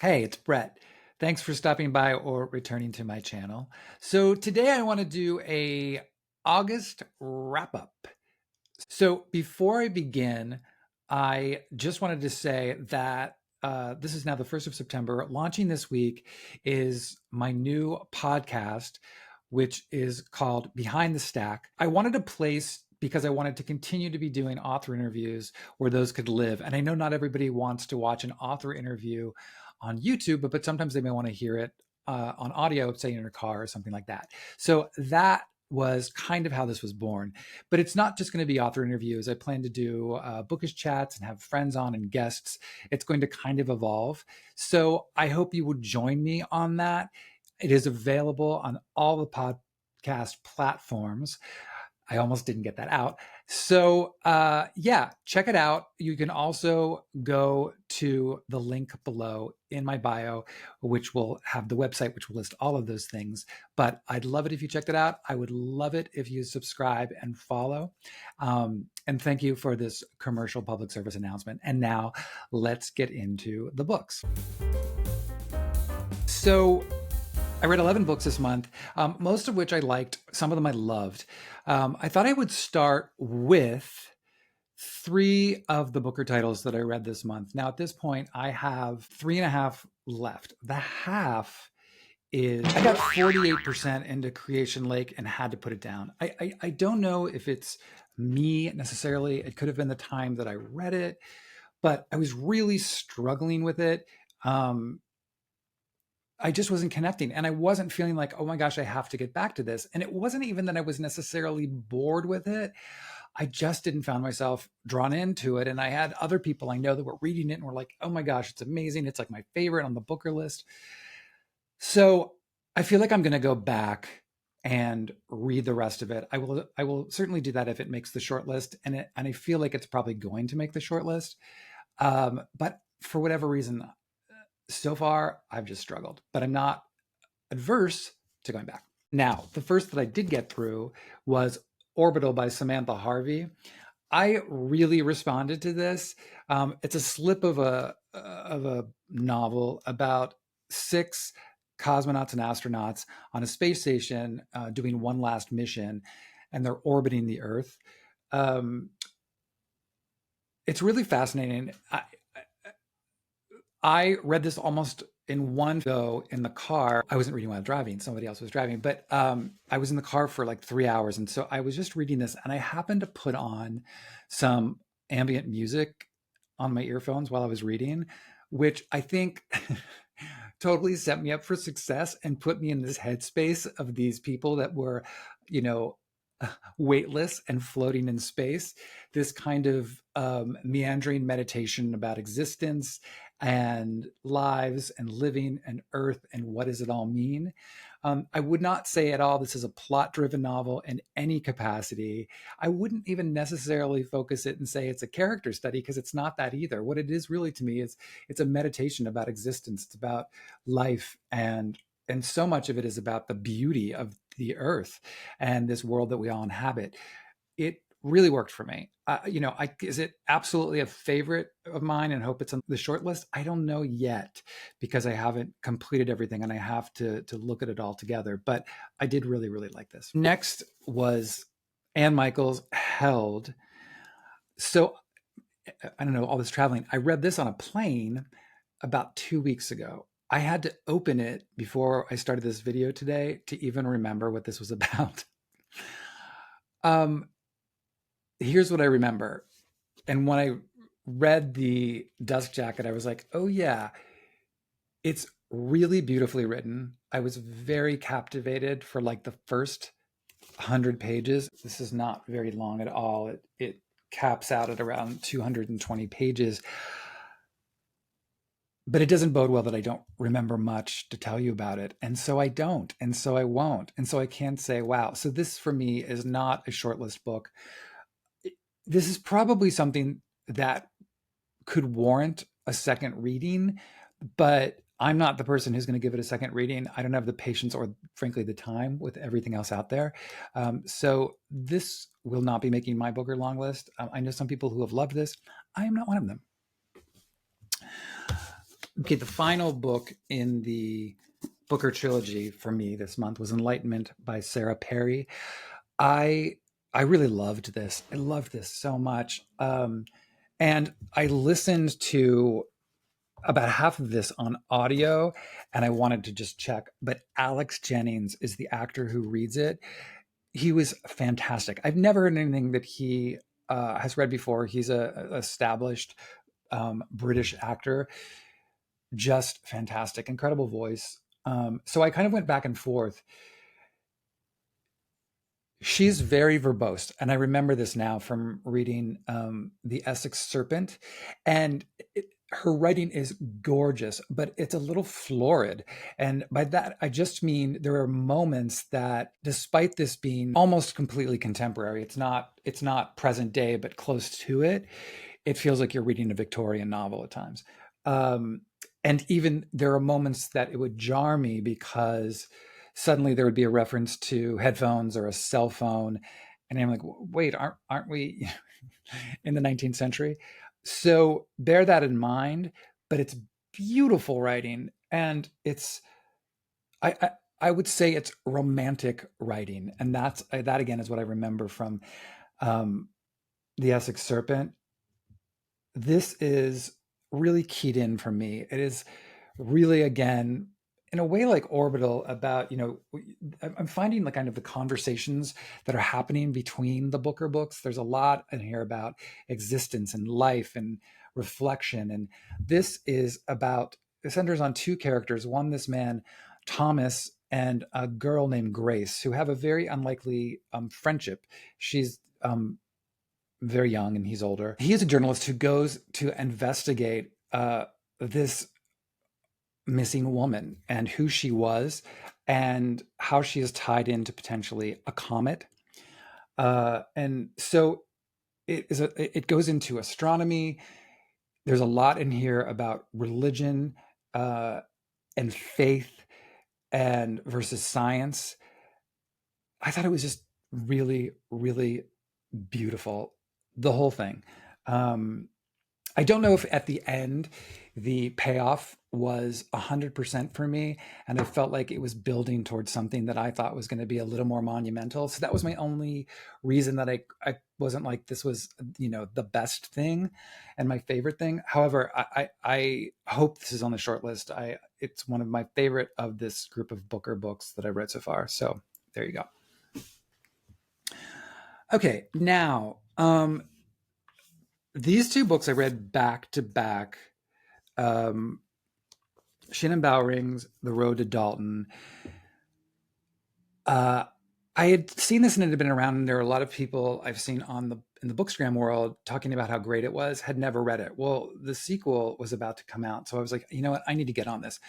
Hey, it's Brett. Thanks for stopping by or returning to my channel. So today I want to do a August wrap up. So before I begin, I just wanted to say that this is now the 1st of September. Launching this week is my new podcast, which is called Behind the Stack. I wanted a place because I wanted to continue to be doing author interviews where those could live. And I know not everybody wants to watch an author interview on YouTube, but sometimes they may want to hear it on audio, say in your car or something like that. So that was kind of how this was born. But it's not just going to be author interviews. I plan to do bookish chats and have friends on and guests. It's going to kind of evolve. So I hope you would join me on that. It is available on all the podcast platforms. I almost didn't get that out. So yeah, check it out. You can also go to the link below in my bio, which will have the website, which will list all of those things. But I'd love it if you checked it out. I would love it if you subscribe and follow. And thank you for this commercial public service announcement. And now let's get into the books. So I read 11 books this month, most of which I liked. Some of them I loved. I thought I would start with three of the Booker titles that I read this month. Now, at this point, I have three and a half left. The half is I got 48% into Creation Lake and had to put it down. I don't know if it's me necessarily. It could have been the time that I read it, but I was really struggling with it. I just wasn't connecting, and I wasn't feeling like, oh my gosh, I have to get back to this. And it wasn't even that I was necessarily bored with it. I just didn't find myself drawn into it. And I had other people I know that were reading it and were like, oh my gosh, it's amazing. It's like my favorite on the Booker list. So I feel like I'm going to go back and read the rest of it. I will certainly do that if it makes the short list. And I feel like it's probably going to make the short list. But for whatever reason, so far I've just struggled, but I'm not adverse to going back. Now, the first that I did get through was Orbital by Samantha Harvey. I really responded to this. It's a slip of a novel about 6 cosmonauts and astronauts on a space station doing one last mission, and they're orbiting the Earth. It's really fascinating. I read this almost in one go in the car. I wasn't reading while driving, somebody else was driving, but I was in the car for like 3 hours. And so I was just reading this, and I happened to put on some ambient music on my earphones while I was reading, which I think totally set me up for success and put me in this headspace of these people that were, you know, weightless and floating in space. This kind of meandering meditation about existence and lives and living and Earth and what does it all mean. I would not say at all this is a plot-driven novel in any capacity. I wouldn't even necessarily focus it and say it's a character study, because it's not that either. What it is really to me is it's a meditation about existence. It's about life, and so much of it is about the beauty of the Earth and this world that we all inhabit. It really worked for me. Is it absolutely a favorite of mine and hope it's on the short list? I don't know yet, because I haven't completed everything and I have to look at it all together. But I did really, really like this. Next was Ann Michael's Held. So I don't know, all this traveling. I read this on a plane about 2 weeks ago. I had to open it before I started this video today to even remember what this was about. Here's what I remember. And when I read the Dust Jacket, I was like, oh yeah, it's really beautifully written. I was very captivated for like the first 100 pages. This is not very long at all. It caps out at around 220 pages. But it doesn't bode well that I don't remember much to tell you about it. And so I don't. And so I won't. And so I can't say, wow. So this for me is not a shortlist book. This is probably something that could warrant a second reading, but I'm not the person who's going to give it a second reading. I don't have the patience or, frankly, the time with everything else out there. So this will not be making my Booker long list. I know some people who have loved this. I am not one of them. Okay, the final book in the Booker trilogy for me this month was Enlightenment by Sarah Perry. I I really loved this. I loved this so much. And I listened to about half of this on audio, and I wanted to just check. But Alex Jennings is the actor who reads it. He was fantastic. I've never heard anything that he has read before. He's a established British actor, just fantastic, incredible voice. So I kind of went back and forth. She's very verbose, and I remember this now from reading The Essex Serpent. And her writing is gorgeous, but it's a little florid. And by that, I just mean there are moments that, despite this being almost completely contemporary, it's not present day, but close to it. It feels like you're reading a Victorian novel at times. Um, and even there are moments that it would jar me because suddenly there would be a reference to headphones or a cell phone, and I'm like, wait, aren't we in the 19th century? So bear that in mind. But it's beautiful writing, and it's I I, I would say it's romantic writing, and that again is what I remember from um, the Essex Serpent. This is really keyed in for me. It is really, again, in a way like Orbital, about, I'm finding like kind of the conversations that are happening between the Booker books. There's a lot in here about existence and life and reflection. And this is about, it centers on two characters. One, this man, Thomas, and a girl named Grace, who have a very unlikely friendship. She's very young and he's older. He is a journalist who goes to investigate this missing woman and who she was and how she is tied into potentially a comet. And so it goes into astronomy. There's a lot in here about religion uh, and faith and versus science. I thought it was just really, really beautiful, the whole thing. Um, I don't know if at the end the payoff was 100% for me, and I felt like it was building towards something that I thought was going to be a little more monumental. So that was my only reason that I wasn't like, this was, the best thing and my favorite thing. However, I hope this is on the short list. It's one of my favorite of this group of Booker books that I've read so far. So there you go. Okay, now these two books I read back to back. Um, Shinn and Bow Rings, The Road to Dalton. Uh, I had seen this and it had been around, and there are a lot of people I've seen in the Bookstagram world talking about how great it was. Had never read it. Well, the sequel was about to come out, so I was like, you know what, I need to get on this.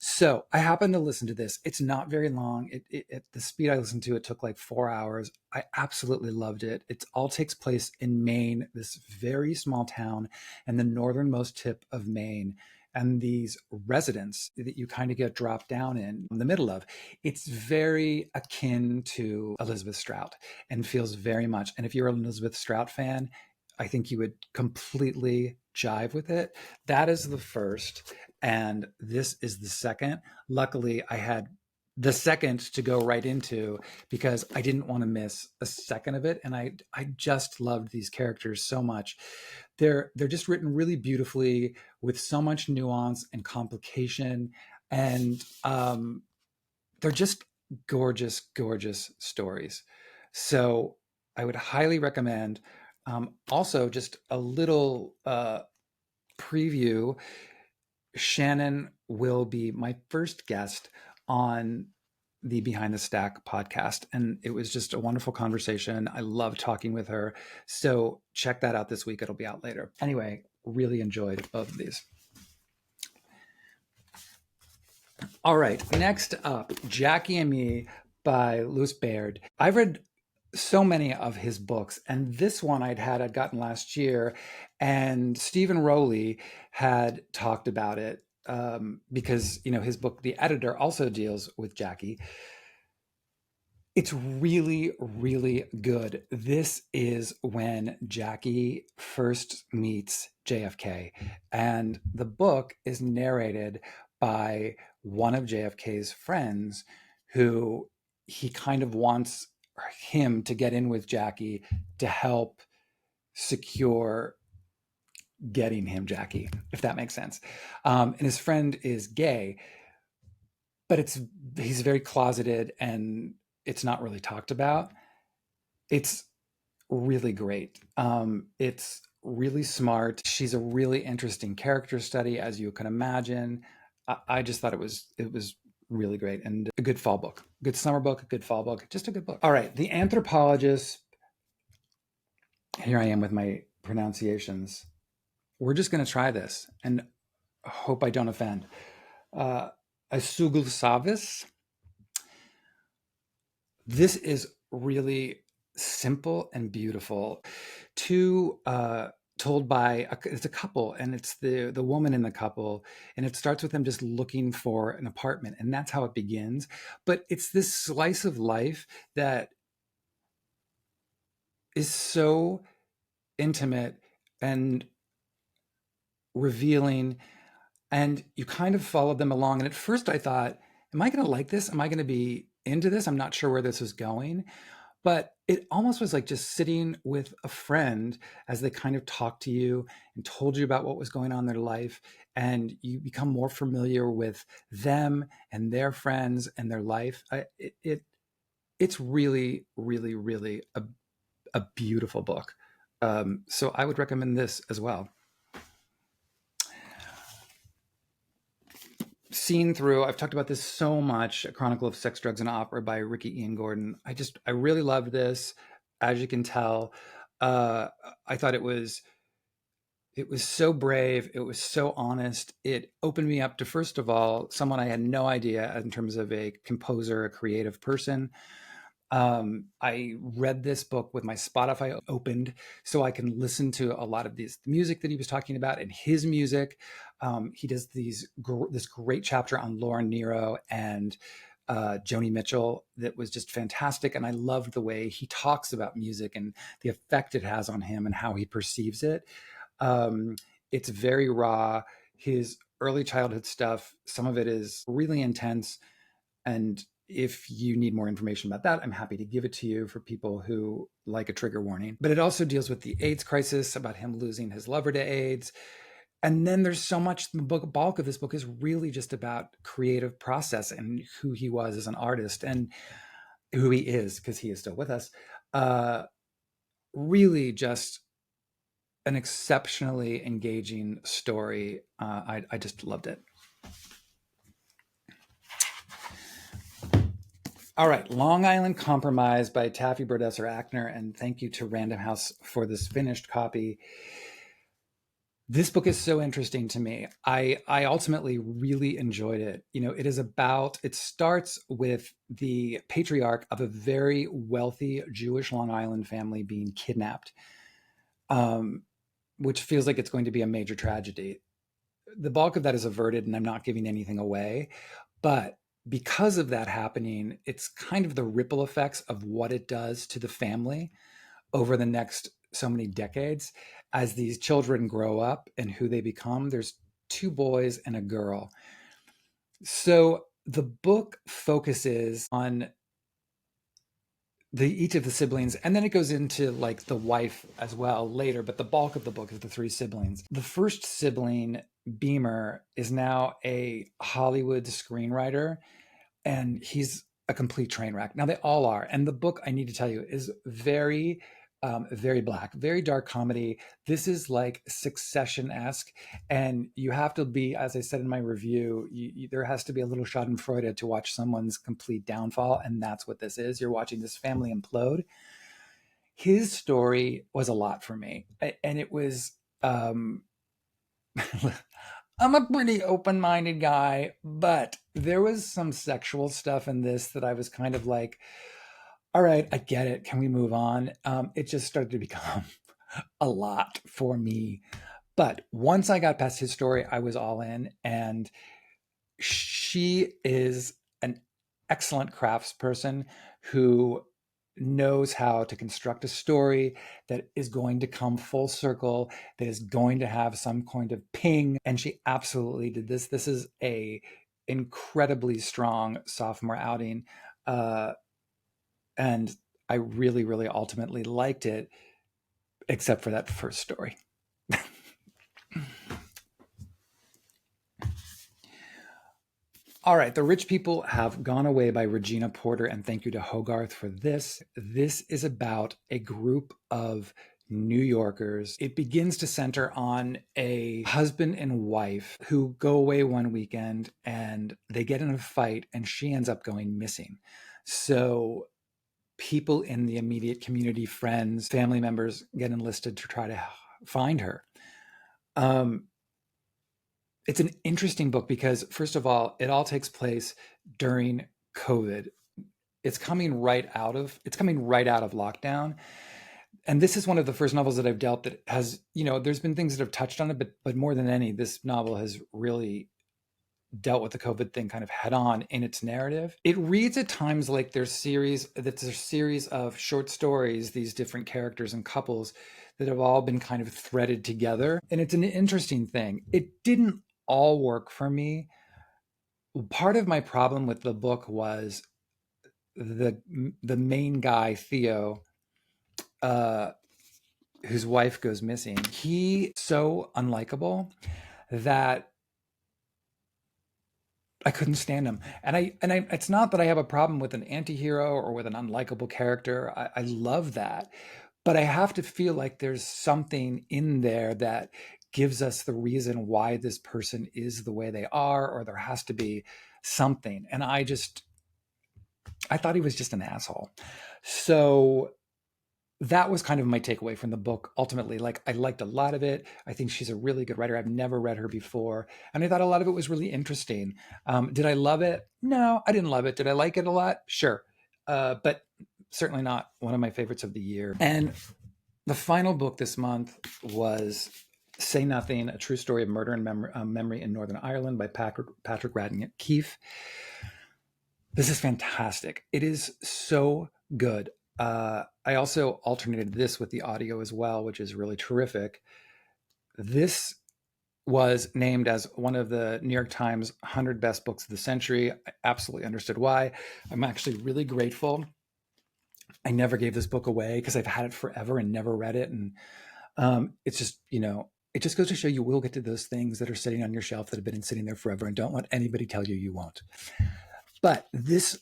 So I happened to listen to this. It's not very long. At the speed I listened to, it took like 4 hours. I absolutely loved it. It all takes place in Maine, this very small town and the northernmost tip of Maine. And these residents that you kind of get dropped down in the middle of, it's very akin to Elizabeth Strout and feels very much. And if you're an Elizabeth Strout fan, I think you would completely jive with it. That is the first, and this is the second. Luckily, I had the second to go right into because I didn't want to miss a second of it, and I just loved these characters so much. They're just written really beautifully with so much nuance and complication, and they're just gorgeous, gorgeous stories. So I would highly recommend. Also, just a little preview. Shannon will be my first guest on the Behind the Stack podcast. And it was just a wonderful conversation. I love talking with her. So check that out this week. It'll be out later. Anyway, really enjoyed both of these. All right. Next up, Jackie and Me by Louis Baird. I've read so many of his books, and this one I'd gotten last year, and Stephen Rowley had talked about it because his book The Editor also deals with Jackie. It's really, really good. This is when Jackie first meets JFK, and the book is narrated by one of JFK's friends who he kind of wants him to get in with Jackie to help secure getting him Jackie, if that makes sense. And his friend is gay, but he's very closeted and it's not really talked about. It's really great. It's really smart. She's a really interesting character study, as you can imagine. I just thought it was really great and a good fall book, good summer book, a good fall book, just a good book. All right, The Anthropologist. Here I am with my pronunciations. We're just going to try this and hope I don't offend. Uh, Savis. This is really simple and beautiful. Two told by it's a couple, and it's the woman in the couple, and it starts with them just looking for an apartment, and that's how it begins. But it's this slice of life that is so intimate and revealing, and you kind of follow them along. And at first, I thought, "Am I going to like this? Am I going to be into this? I'm not sure where this is going." But it almost was like just sitting with a friend as they kind of talked to you and told you about what was going on in their life. And you become more familiar with them and their friends and their life. It's really, really, really a beautiful book. So I would recommend this as well. Seen through, I've talked about this so much, A Chronicle of Sex, Drugs, and Opera by Ricky Ian Gordon. I really loved this. As you can tell, uh, I thought it was so brave. It was so honest. It opened me up to, first of all, someone I had no idea in terms of a composer, a creative person. I read this book with my Spotify opened so I can listen to a lot of this music that he was talking about and his music. He does this great chapter on Laura Nyro and Joni Mitchell that was just fantastic. And I loved the way he talks about music and the effect it has on him and how he perceives it. Um, it's very raw. His early childhood stuff, some of it is really intense, and if you need more information about that, I'm happy to give it to you for people who like a trigger warning. But it also deals with the AIDS crisis, about him losing his lover to AIDS. And then there's so much, the bulk of this book is really just about creative process and who he was as an artist and who he is, because he is still with us. Uh, Really just an exceptionally engaging story. I just loved it. All right, Long Island Compromise by Taffy Burdesser Ackner, and thank you to Random House for this finished copy. This book is so interesting to me. I ultimately really enjoyed it. It starts with the patriarch of a very wealthy Jewish Long Island family being kidnapped, um, which feels like it's going to be a major tragedy. The bulk of that is averted, and I'm not giving anything away. But because of that happening, it's kind of the ripple effects of what it does to the family over the next so many decades as these children grow up and who they become. There's two boys and a girl. So the book focuses on each of the siblings, and then it goes into like the wife as well later, but the bulk of the book is the three siblings. The first sibling, Beamer, is now a Hollywood screenwriter, and he's a complete train wreck. Now they all are, and the book, I need to tell you, is very very black, very dark comedy. This is like Succession-esque, and you have to be, as I said in my review, there has to be a little schadenfreude to watch someone's complete downfall, and that's what this is. You're watching this family implode. His story was a lot for me, and it was um, I'm a pretty open-minded guy, but there was some sexual stuff in this that I was kind of like, all right, I get it. Can we move on? It just started to become a lot for me. But once I got past his story, I was all in. And she is an excellent craftsperson who knows how to construct a story that is going to come full circle, that is going to have some kind of ping. And she absolutely did this. This is a incredibly strong sophomore outing. And I really, really ultimately liked it, except for that first story. All right, The Rich People Have Gone Away by Regina Porter, and thank you to Hogarth for this. This is about a group of New Yorkers. It begins to center on a husband and wife who go away one weekend and they get in a fight and she ends up going missing. So people in the immediate community, friends, family members get enlisted to try to find her. It's an interesting book because, first of all, it all takes place during COVID. It's coming right out of lockdown. And this is one of the first novels that I've dealt that has, there's been things that have touched on it, but more than any, this novel has really dealt with the COVID thing kind of head on in its narrative. It reads at times like there's a series of short stories, these different characters and couples that have all been kind of threaded together. And it's an interesting thing. It didn't all work for me. Part of my problem with the book was the main guy, Theo, whose wife goes missing. He's so unlikable that I couldn't stand him. And it's not that I have a problem with an anti-hero or with an unlikable character. I love that. But I have to feel like there's something in there that gives us the reason why this person is the way they are, or there has to be something. And I thought he was just an asshole. So that was kind of my takeaway from the book. Ultimately, like, I liked a lot of it. I think she's a really good writer. I've never read her before. And I thought a lot of it was really interesting. Did I love it? No, I didn't love it. Did I like it a lot? Sure. But certainly not one of my favorites of the year. And the final book this month was Say Nothing, A True Story of Murder and Memory in Northern Ireland by Patrick Radden Keefe. This is fantastic. It is so good. I also alternated this with the audio as well, which is really terrific. This was named as one of the New York Times 100 best books of the century. I absolutely understood why. I'm actually really grateful. I never gave this book away because I've had it forever and never read it. And it's just, it just goes to show you will get to those things that are sitting on your shelf that have been sitting there forever, and don't let anybody tell you you won't. But this,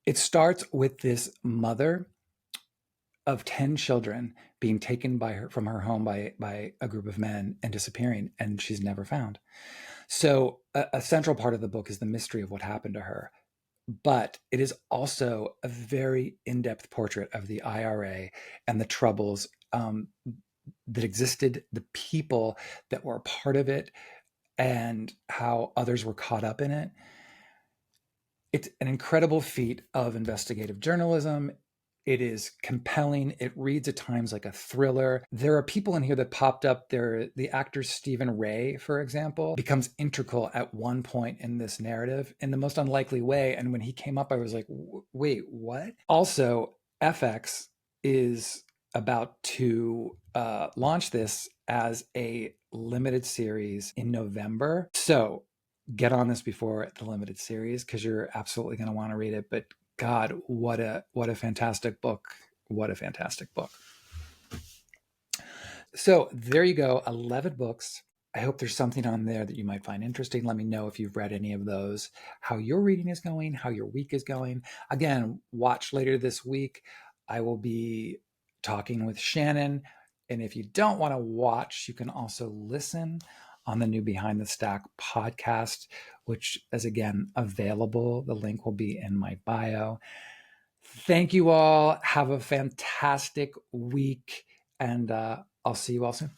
it starts with this mother of 10 children being taken from her home by a group of men and disappearing, and she's never found. So a central part of the book is the mystery of what happened to her. But it is also a very in-depth portrait of the IRA and the troubles that existed, the people that were a part of it, and how others were caught up in it. It's an incredible feat of investigative journalism. It is compelling. It reads at times like a thriller. There are people in here that popped up. The actor Stephen Ray, for example, becomes integral at one point in this narrative in the most unlikely way. And when he came up, I was like, wait, what? Also, FX is about to launch this as a limited series in November. So get on this before the limited series, because you're absolutely going to want to read it. But God, what a fantastic book. What a fantastic book. So there you go, 11 books. I hope there's something on there that you might find interesting. Let me know if you've read any of those, how your reading is going, how your week is going. Again, watch later this week. I will be talking with Shannon. And if you don't want to watch, you can also listen on the new Behind the Stack podcast, which is, again, available. The link will be in my bio. Thank you all. Have a fantastic week, and I'll see you all soon.